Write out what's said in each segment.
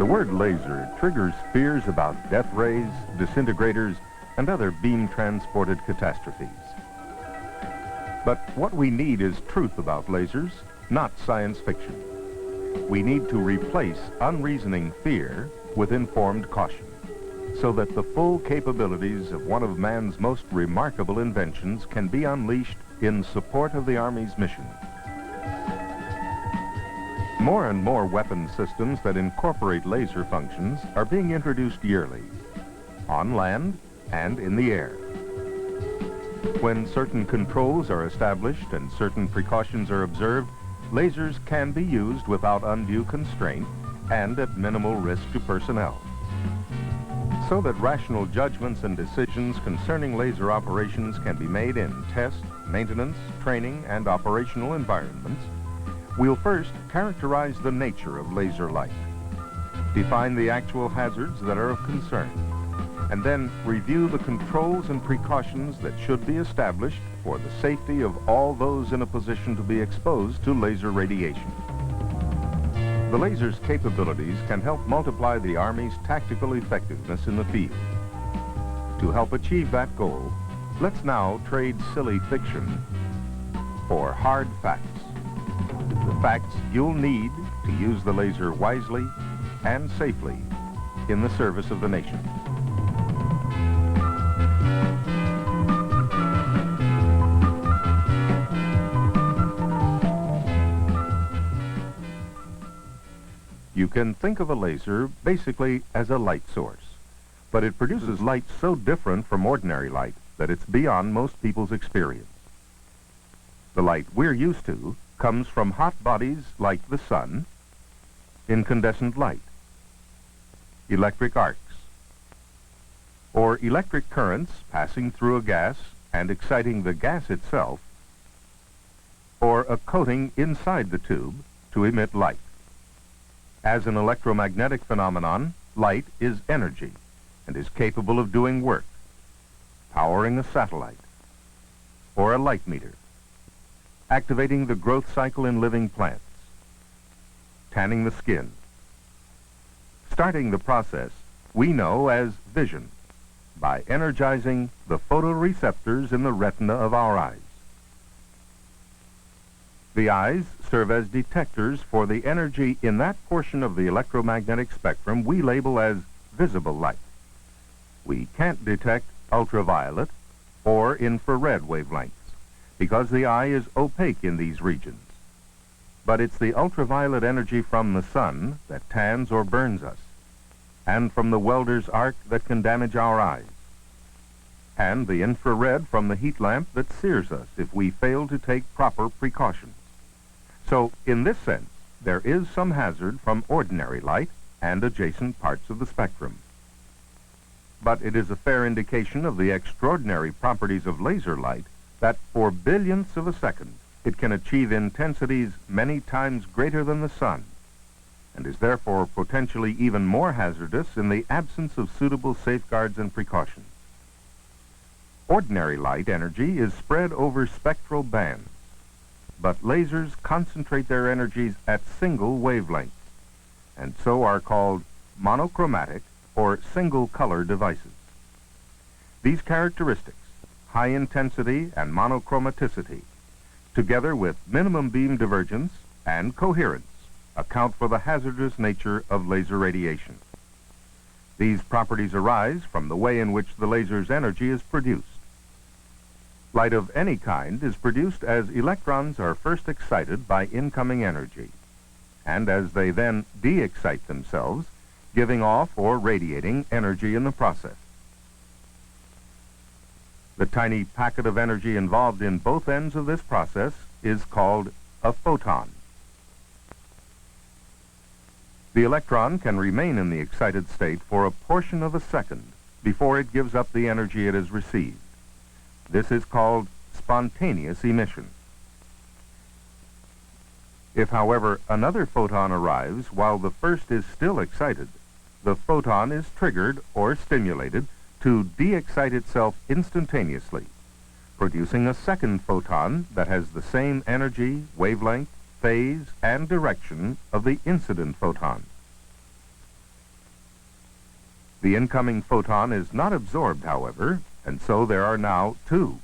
The word laser triggers fears about death rays, disintegrators, and other beam-transported catastrophes. But what we need is truth about lasers, not science fiction. We need to replace unreasoning fear with informed caution, so that the full capabilities of one of man's most remarkable inventions can be unleashed in support of the Army's mission. More and more weapon systems that incorporate laser functions are being introduced yearly, on land and in the air. When certain controls are established and certain precautions are observed, lasers can be used without undue constraint and at minimal risk to personnel. So that rational judgments and decisions concerning laser operations can be made in test, maintenance, training, and operational environments, we'll first characterize the nature of laser light, define the actual hazards that are of concern, and then review the controls and precautions that should be established for the safety of all those in a position to be exposed to laser radiation. The laser's capabilities can help multiply the Army's tactical effectiveness in the field. To help achieve that goal, let's now trade silly fiction for hard facts. The facts you'll need to use the laser wisely and safely in the service of the nation. You can think of a laser basically as a light source, but it produces light so different from ordinary light that it's beyond most people's experience. The light we're used to comes from hot bodies like the sun, incandescent light, electric arcs, or electric currents passing through a gas and exciting the gas itself, or a coating inside the tube to emit light. As an electromagnetic phenomenon, light is energy and is capable of doing work, powering a satellite or a light meter, activating the growth cycle in living plants, tanning the skin, starting the process we know as vision by energizing the photoreceptors in the retina of our eyes. The eyes serve as detectors for the energy in that portion of the electromagnetic spectrum we label as visible light. We can't detect ultraviolet or infrared wavelengths because the eye is opaque in these regions. But it's the ultraviolet energy from the sun that tans or burns us, and from the welder's arc that can damage our eyes, and the infrared from the heat lamp that sears us if we fail to take proper precautions. So, in this sense, there is some hazard from ordinary light and adjacent parts of the spectrum. But it is a fair indication of the extraordinary properties of laser light that for billionths of a second, it can achieve intensities many times greater than the sun, and is therefore potentially even more hazardous in the absence of suitable safeguards and precautions. Ordinary light energy is spread over spectral bands, but lasers concentrate their energies at single wavelengths, and so are called monochromatic or single-color devices. These characteristics, high intensity and monochromaticity, together with minimum beam divergence and coherence, account for the hazardous nature of laser radiation. These properties arise from the way in which the laser's energy is produced. Light of any kind is produced as electrons are first excited by incoming energy, and as they then de-excite themselves, giving off or radiating energy in the process. The tiny packet of energy involved in both ends of this process is called a photon. The electron can remain in the excited state for a portion of a second before it gives up the energy it has received. This is called spontaneous emission. If, however, another photon arrives while the first is still excited, the photon is triggered or stimulated to de-excite itself instantaneously, producing a second photon that has the same energy, wavelength, phase, and direction of the incident photon. The incoming photon is not absorbed, however, and so there are now two.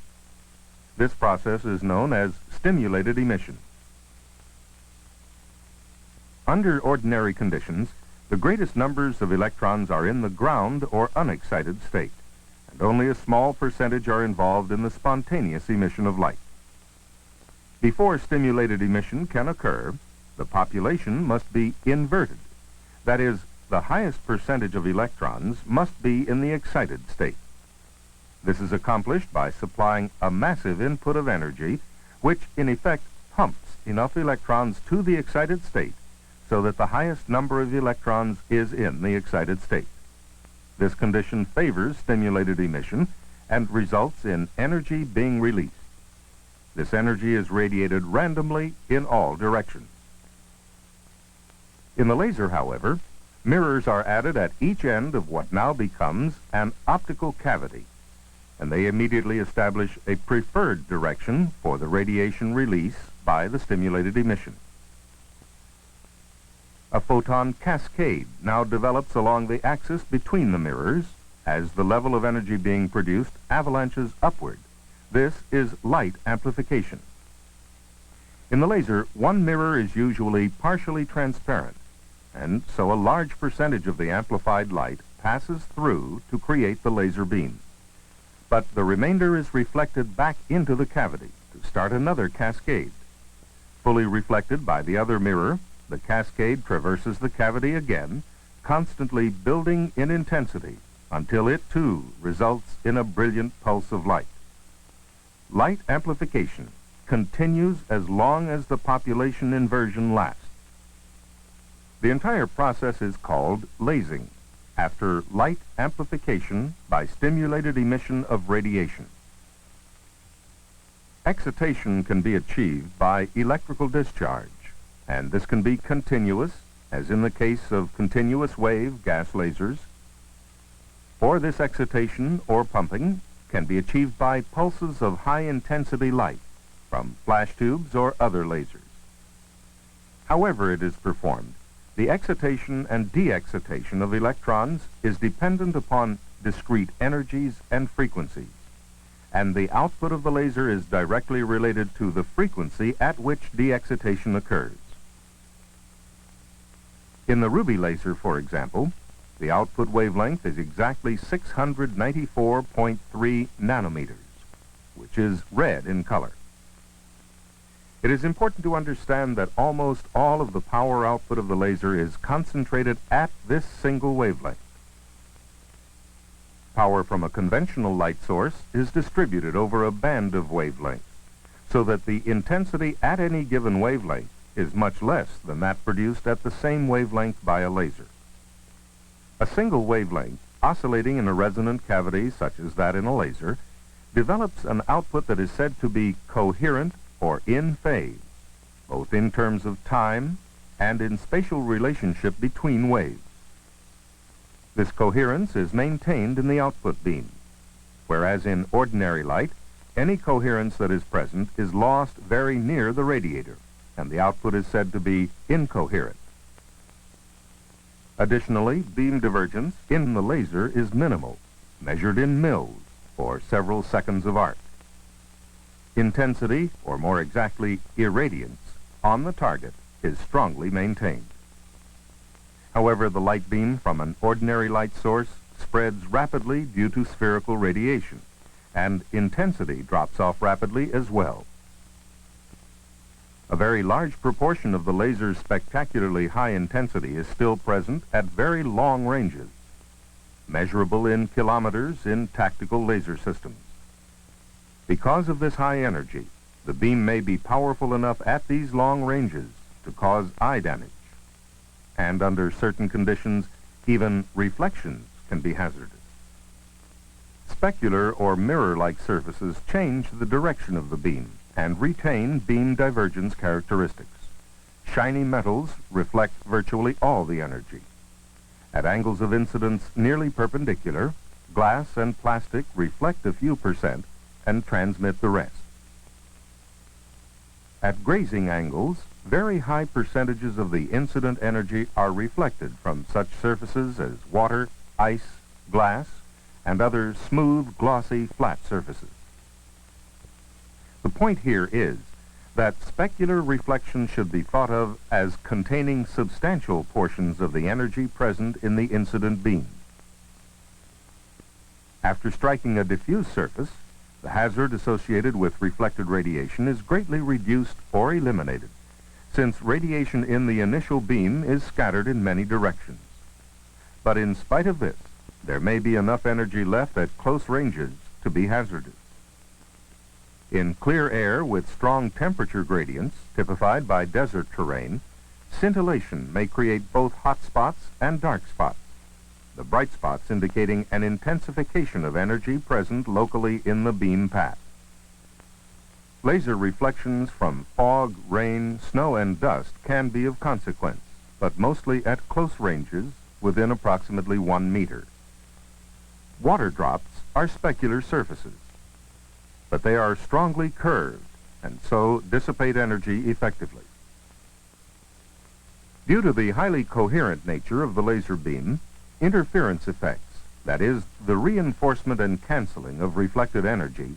This process is known as stimulated emission. Under ordinary conditions, the greatest numbers of electrons are in the ground or unexcited state, and only a small percentage are involved in the spontaneous emission of light. Before stimulated emission can occur, the population must be inverted. That is, the highest percentage of electrons must be in the excited state. This is accomplished by supplying a massive input of energy, which in effect pumps enough electrons to the excited state so that the highest number of electrons is in the excited state. This condition favors stimulated emission and results in energy being released. This energy is radiated randomly in all directions. In the laser, however, mirrors are added at each end of what now becomes an optical cavity, and they immediately establish a preferred direction for the radiation release by the stimulated emission. A photon cascade now develops along the axis between the mirrors as the level of energy being produced avalanches upward. This is light amplification. In the laser, one mirror is usually partially transparent, and so a large percentage of the amplified light passes through to create the laser beam. But the remainder is reflected back into the cavity to start another cascade. Fully reflected by the other mirror, the cascade traverses the cavity again, constantly building in intensity until it too results in a brilliant pulse of light. Light amplification continues as long as the population inversion lasts. The entire process is called lasing, after light amplification by stimulated emission of radiation. Excitation can be achieved by electrical discharge, and this can be continuous, as in the case of continuous wave gas lasers, or this excitation or pumping can be achieved by pulses of high-intensity light from flash tubes or other lasers. However it is performed, the excitation and de-excitation of electrons is dependent upon discrete energies and frequencies, and the output of the laser is directly related to the frequency at which de-excitation occurs. In the ruby laser, for example, the output wavelength is exactly 694.3 nanometers, which is red in color. It is important to understand that almost all of the power output of the laser is concentrated at this single wavelength. Power from a conventional light source is distributed over a band of wavelengths, so that the intensity at any given wavelength is much less than that produced at the same wavelength by a laser. A single wavelength, oscillating in a resonant cavity such as that in a laser, develops an output that is said to be coherent or in phase, both in terms of time and in spatial relationship between waves. This coherence is maintained in the output beam, whereas in ordinary light, any coherence that is present is lost very near the radiator, and the output is said to be incoherent. Additionally, beam divergence in the laser is minimal, measured in mils, or several seconds of arc. Intensity, or more exactly, irradiance, on the target is strongly maintained. However, the light beam from an ordinary light source spreads rapidly due to spherical radiation, and intensity drops off rapidly as well. A very large proportion of the laser's spectacularly high intensity is still present at very long ranges, measurable in kilometers in tactical laser systems. Because of this high energy, the beam may be powerful enough at these long ranges to cause eye damage, and under certain conditions, even reflections can be hazardous. Specular or mirror-like surfaces change the direction of the beam and retain beam divergence characteristics. Shiny metals reflect virtually all the energy. At angles of incidence nearly perpendicular, glass and plastic reflect a few percent and transmit the rest. At grazing angles, very high percentages of the incident energy are reflected from such surfaces as water, ice, glass, and other smooth, glossy, flat surfaces. The point here is that specular reflection should be thought of as containing substantial portions of the energy present in the incident beam. After striking a diffuse surface, the hazard associated with reflected radiation is greatly reduced or eliminated, since radiation in the initial beam is scattered in many directions. But in spite of this, there may be enough energy left at close ranges to be hazardous. In clear air with strong temperature gradients, typified by desert terrain, scintillation may create both hot spots and dark spots, the bright spots indicating an intensification of energy present locally in the beam path. Laser reflections from fog, rain, snow, and dust can be of consequence, but mostly at close ranges within approximately 1 meter. Water drops are specular surfaces, but they are strongly curved and so dissipate energy effectively. Due to the highly coherent nature of the laser beam, interference effects, that is, the reinforcement and canceling of reflected energy,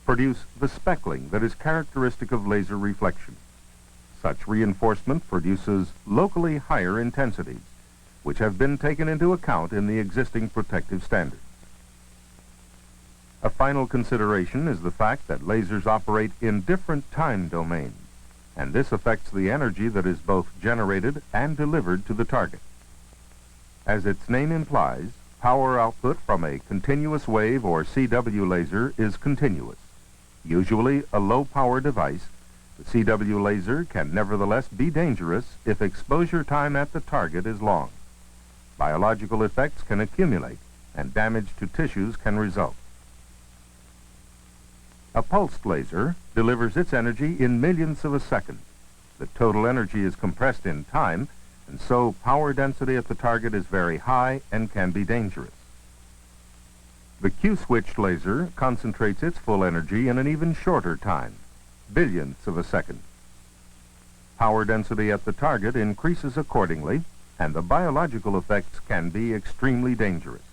produce the speckling that is characteristic of laser reflection. Such reinforcement produces locally higher intensities, which have been taken into account in the existing protective standards. A final consideration is the fact that lasers operate in different time domains, and this affects the energy that is both generated and delivered to the target. As its name implies, power output from a continuous wave or CW laser is continuous. Usually a low-power device, the CW laser can nevertheless be dangerous if exposure time at the target is long. Biological effects can accumulate, and damage to tissues can result. A pulsed laser delivers its energy in millionths of a second. The total energy is compressed in time, and so power density at the target is very high and can be dangerous. The Q-switched laser concentrates its full energy in an even shorter time, billionths of a second. Power density at the target increases accordingly, and the biological effects can be extremely dangerous.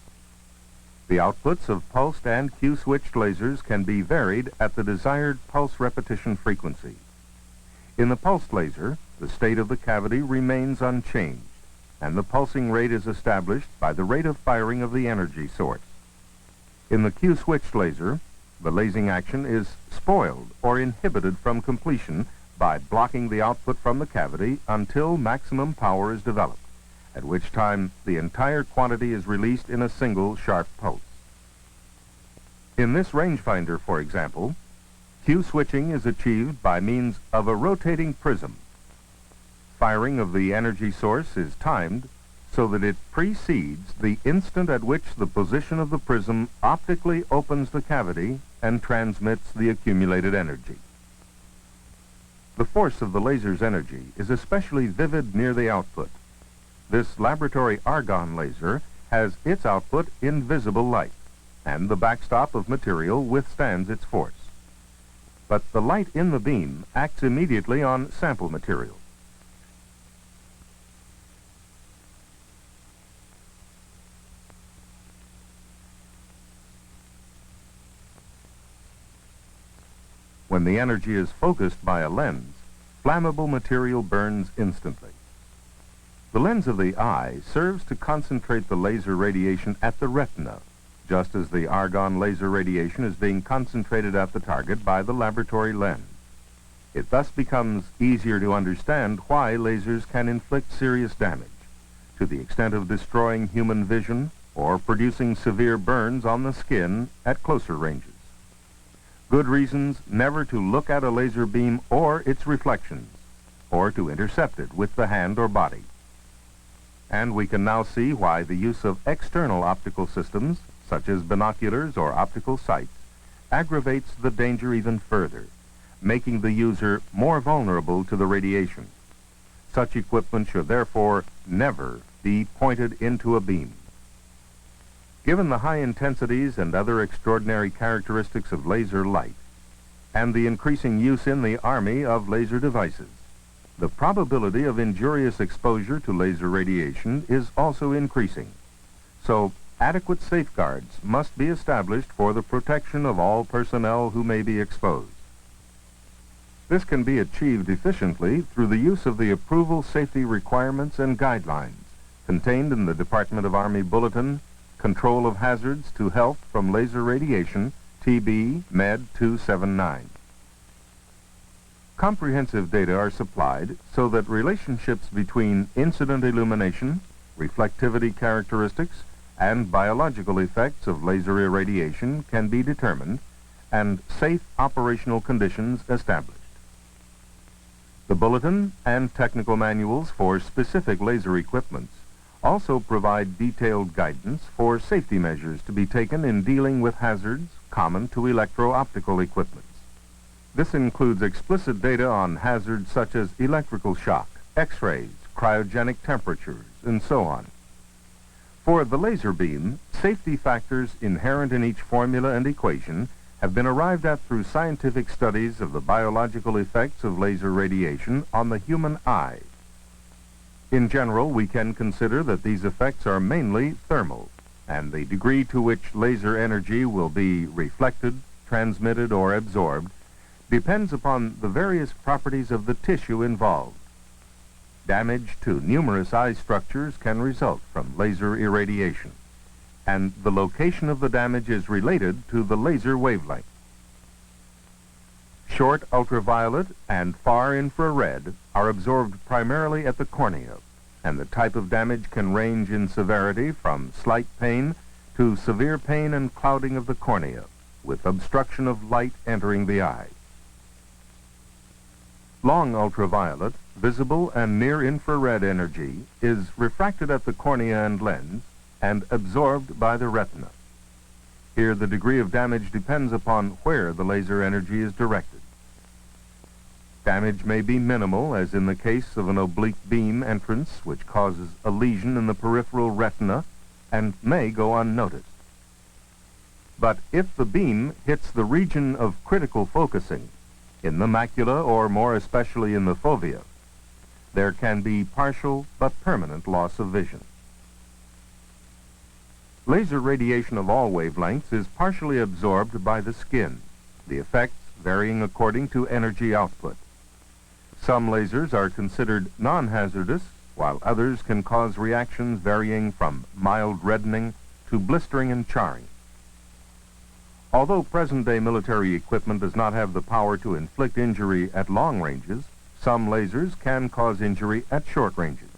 The outputs of pulsed and Q-switched lasers can be varied at the desired pulse repetition frequency. In the pulsed laser, the state of the cavity remains unchanged, and the pulsing rate is established by the rate of firing of the energy source. In the Q-switched laser, the lasing action is spoiled or inhibited from completion by blocking the output from the cavity until maximum power is developed, at which time the entire quantity is released in a single sharp pulse. In this rangefinder, for example, Q-switching is achieved by means of a rotating prism. Firing of the energy source is timed so that it precedes the instant at which the position of the prism optically opens the cavity and transmits the accumulated energy. The force of the laser's energy is especially vivid near the output. This laboratory argon laser has its output in visible light, and the backstop of material withstands its force. But the light in the beam acts immediately on sample material. When the energy is focused by a lens, flammable material burns instantly. The lens of the eye serves to concentrate the laser radiation at the retina, just as the argon laser radiation is being concentrated at the target by the laboratory lens. It thus becomes easier to understand why lasers can inflict serious damage, to the extent of destroying human vision or producing severe burns on the skin at closer ranges. Good reasons never to look at a laser beam or its reflections, or to intercept it with the hand or body. And we can now see why the use of external optical systems, such as binoculars or optical sights, aggravates the danger even further, making the user more vulnerable to the radiation. Such equipment should therefore never be pointed into a beam. Given the high intensities and other extraordinary characteristics of laser light, and the increasing use in the Army of laser devices, the probability of injurious exposure to laser radiation is also increasing. So, adequate safeguards must be established for the protection of all personnel who may be exposed. This can be achieved efficiently through the use of the approval safety requirements and guidelines contained in the Department of Army Bulletin, Control of Hazards to Health from Laser Radiation, TB Med 279. Comprehensive data are supplied so that relationships between incident illumination, reflectivity characteristics, and biological effects of laser irradiation can be determined and safe operational conditions established. The bulletin and technical manuals for specific laser equipments also provide detailed guidance for safety measures to be taken in dealing with hazards common to electro-optical equipments. This includes explicit data on hazards such as electrical shock, X-rays, cryogenic temperatures, and so on. For the laser beam, safety factors inherent in each formula and equation have been arrived at through scientific studies of the biological effects of laser radiation on the human eye. In general, we can consider that these effects are mainly thermal, and the degree to which laser energy will be reflected, transmitted, or absorbed depends upon the various properties of the tissue involved. Damage to numerous eye structures can result from laser irradiation, and the location of the damage is related to the laser wavelength. Short ultraviolet and far infrared are absorbed primarily at the cornea, and the type of damage can range in severity from slight pain to severe pain and clouding of the cornea, with obstruction of light entering the eye. Long ultraviolet, visible and near-infrared energy is refracted at the cornea and lens and absorbed by the retina. Here, the degree of damage depends upon where the laser energy is directed. Damage may be minimal, as in the case of an oblique beam entrance, which causes a lesion in the peripheral retina and may go unnoticed. But if the beam hits the region of critical focusing, in the macula or more especially in the fovea, there can be partial but permanent loss of vision. Laser radiation of all wavelengths is partially absorbed by the skin, the effects varying according to energy output. Some lasers are considered non-hazardous, while others can cause reactions varying from mild reddening to blistering and charring. Although present-day military equipment does not have the power to inflict injury at long ranges, some lasers can cause injury at short ranges.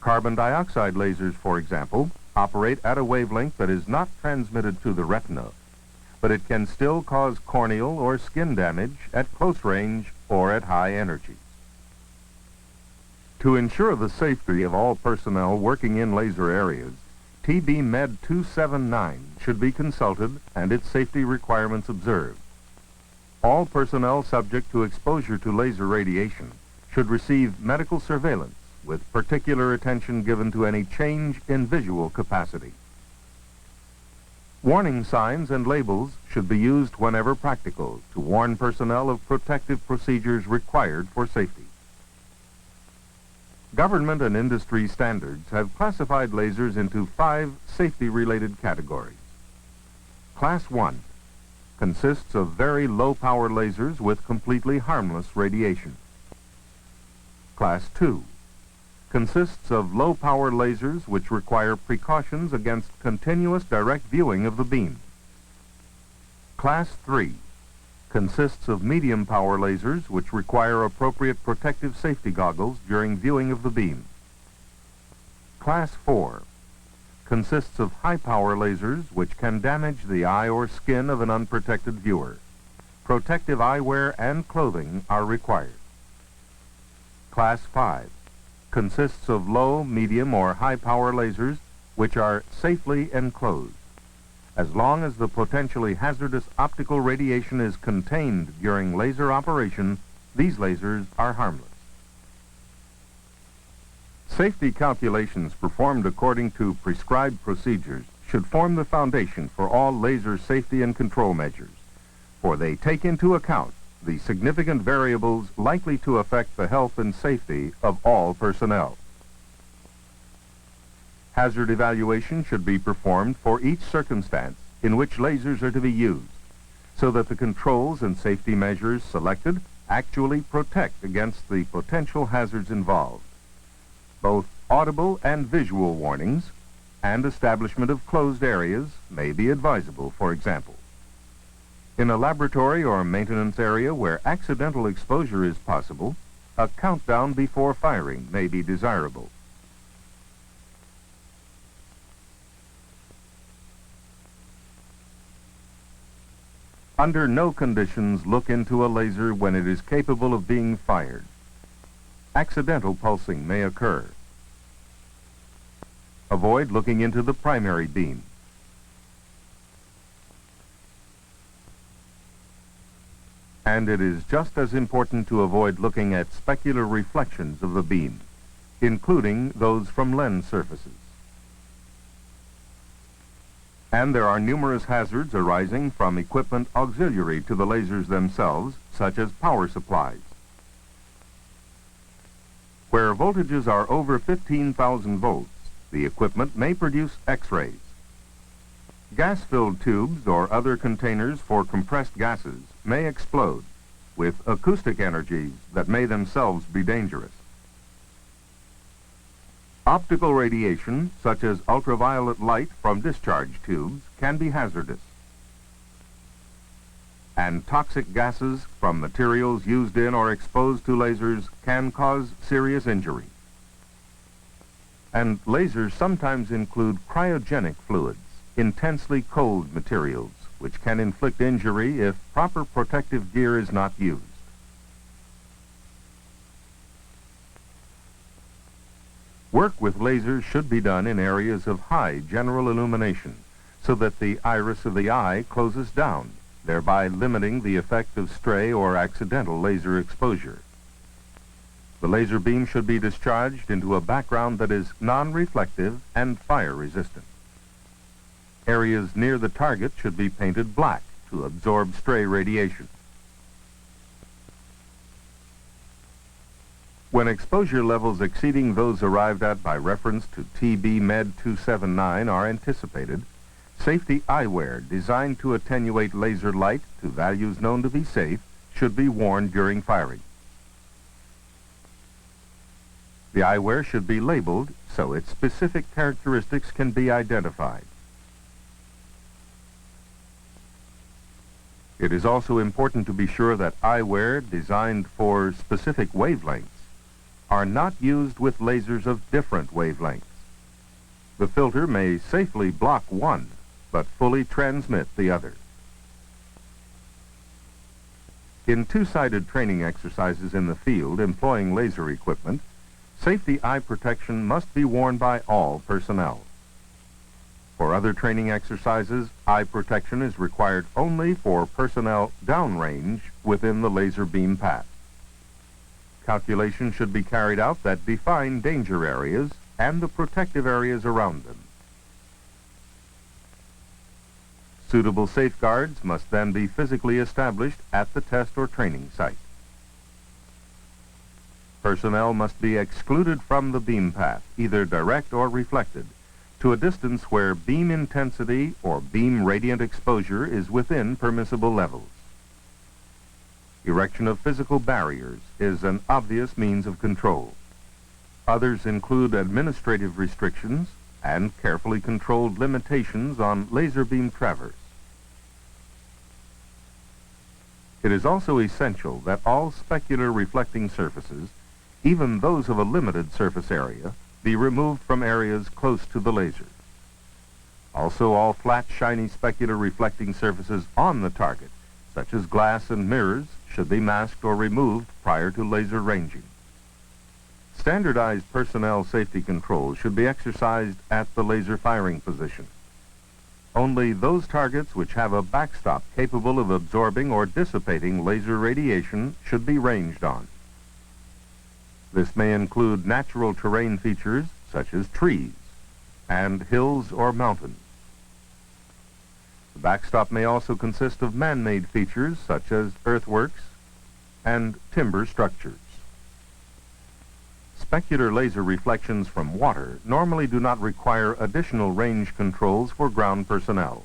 Carbon dioxide lasers, for example, operate at a wavelength that is not transmitted to the retina, but it can still cause corneal or skin damage at close range or at high energies. To ensure the safety of all personnel working in laser areas, TB Med 279 should be consulted and its safety requirements observed. All personnel subject to exposure to laser radiation should receive medical surveillance with particular attention given to any change in visual capacity. Warning signs and labels should be used whenever practical to warn personnel of protective procedures required for safety. Government and industry standards have classified lasers into 5 safety-related categories. Class 1 consists of very low-power lasers with completely harmless radiation. Class 2 consists of low-power lasers which require precautions against continuous direct viewing of the beam. Class 3 consists of medium-power lasers which require appropriate protective safety goggles during viewing of the beam. Class 4 consists of high-power lasers which can damage the eye or skin of an unprotected viewer. Protective eyewear and clothing are required. Class 5 consists of low, medium, or high-power lasers which are safely enclosed. As long as the potentially hazardous optical radiation is contained during laser operation, these lasers are harmless. Safety calculations performed according to prescribed procedures should form the foundation for all laser safety and control measures, for they take into account the significant variables likely to affect the health and safety of all personnel. Hazard evaluation should be performed for each circumstance in which lasers are to be used, so that the controls and safety measures selected actually protect against the potential hazards involved. Both audible and visual warnings and establishment of closed areas may be advisable, for example. In a laboratory or maintenance area where accidental exposure is possible, a countdown before firing may be desirable. Under no conditions look into a laser when it is capable of being fired. Accidental pulsing may occur. Avoid looking into the primary beam. And it is just as important to avoid looking at specular reflections of the beam, including those from lens surfaces. And there are numerous hazards arising from equipment auxiliary to the lasers themselves, such as power supplies. Where voltages are over 15,000 volts, the equipment may produce X-rays. Gas-filled tubes or other containers for compressed gases may explode with acoustic energies that may themselves be dangerous. Optical radiation, such as ultraviolet light from discharge tubes, can be hazardous. And toxic gases from materials used in or exposed to lasers can cause serious injury. And lasers sometimes include cryogenic fluids, intensely cold materials, which can inflict injury if proper protective gear is not used. Work with lasers should be done in areas of high general illumination so that the iris of the eye closes down, thereby limiting the effect of stray or accidental laser exposure. The laser beam should be discharged into a background that is non-reflective and fire-resistant. Areas near the target should be painted black to absorb stray radiation. When exposure levels exceeding those arrived at by reference to TB Med 279 are anticipated, safety eyewear designed to attenuate laser light to values known to be safe should be worn during firing. The eyewear should be labeled so its specific characteristics can be identified. It is also important to be sure that eyewear designed for specific wavelengths are not used with lasers of different wavelengths. The filter may safely block one, but fully transmit the other. In two-sided training exercises in the field employing laser equipment, safety eye protection must be worn by all personnel. For other training exercises, eye protection is required only for personnel downrange within the laser beam path. Calculations should be carried out that define danger areas and the protective areas around them. Suitable safeguards must then be physically established at the test or training site. Personnel must be excluded from the beam path, either direct or reflected, to a distance where beam intensity or beam radiant exposure is within permissible levels. Erection of physical barriers is an obvious means of control. Others include administrative restrictions and carefully controlled limitations on laser beam traverse. It is also essential that all specular reflecting surfaces, even those of a limited surface area, be removed from areas close to the laser. Also, all flat, shiny specular reflecting surfaces on the target, such as glass and mirrors, should be masked or removed prior to laser ranging. Standardized personnel safety controls should be exercised at the laser firing position. Only those targets which have a backstop capable of absorbing or dissipating laser radiation should be ranged on. This may include natural terrain features such as trees and hills or mountains. The backstop may also consist of man-made features such as earthworks and timber structures. specular laser reflections from water normally do not require additional range controls for ground personnel.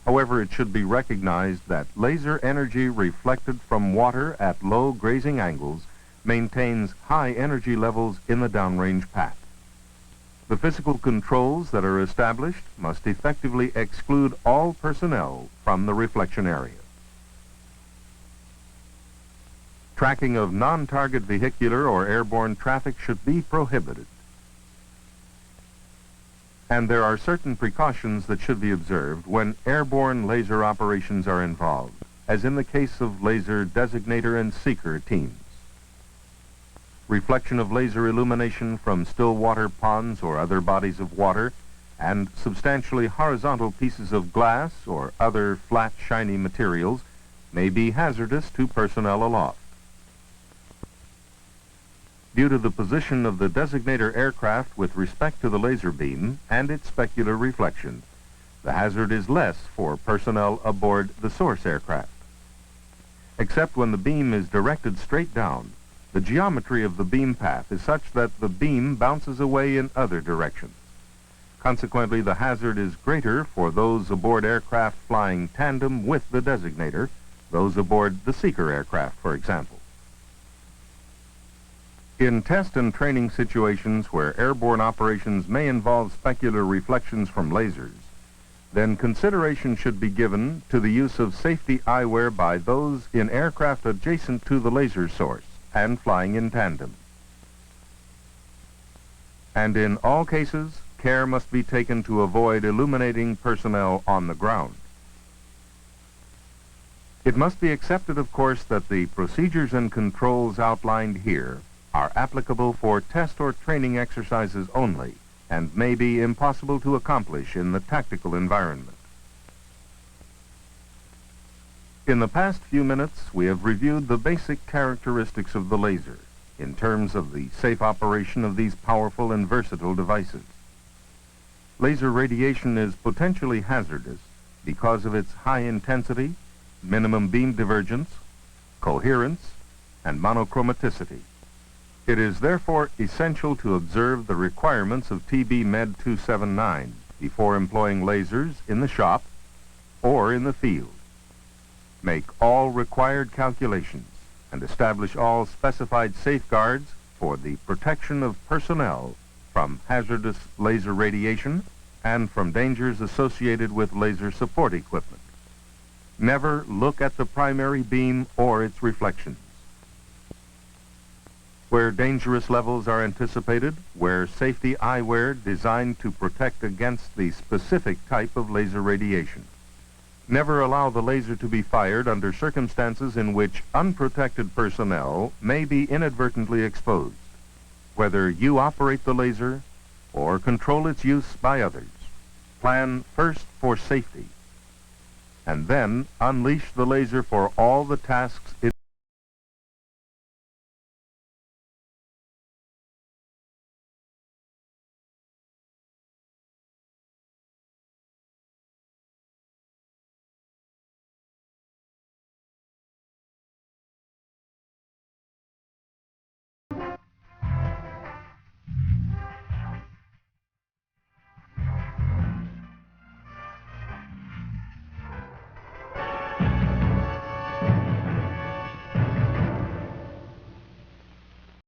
However, it should be recognized that laser energy reflected from water at low grazing angles maintains high energy levels in the downrange path. The physical controls that are established must effectively exclude all personnel from the reflection area. Tracking of non-target vehicular or airborne traffic should be prohibited. And there are certain precautions that should be observed when airborne laser operations are involved, as in the case of laser designator and seeker teams. Reflection of laser illumination from still water ponds or other bodies of water, and substantially horizontal pieces of glass or other flat, shiny materials may be hazardous to personnel aloft. Due to the position of the designator aircraft with respect to the laser beam and its specular reflection, the hazard is less for personnel aboard the source aircraft. Except when the beam is directed straight down, the geometry of the beam path is such that the beam bounces away in other directions. Consequently, the hazard is greater for those aboard aircraft flying tandem with the designator, those aboard the seeker aircraft, for example. In test and training situations where airborne operations may involve specular reflections from lasers, then consideration should be given to the use of safety eyewear by those in aircraft adjacent to the laser source and flying in tandem. And in all cases, care must be taken to avoid illuminating personnel on the ground. It must be accepted, of course, that the procedures and controls outlined here are applicable for test or training exercises only and may be impossible to accomplish in the tactical environment. In the past few minutes, we have reviewed the basic characteristics of the laser in terms of the safe operation of these powerful and versatile devices. Laser radiation is potentially hazardous because of its high intensity, minimum beam divergence, coherence, and monochromaticity. It is therefore essential to observe the requirements of TB Med 279 before employing lasers in the shop or in the field. Make all required calculations and establish all specified safeguards for the protection of personnel from hazardous laser radiation and from dangers associated with laser support equipment. Never look at the primary beam or its reflections. Where dangerous levels are anticipated, wear safety eyewear designed to protect against the specific type of laser radiation. Never allow the laser to be fired under circumstances in which unprotected personnel may be inadvertently exposed, whether you operate the laser or control its use by others. Plan first for safety, and then unleash the laser for all the tasks it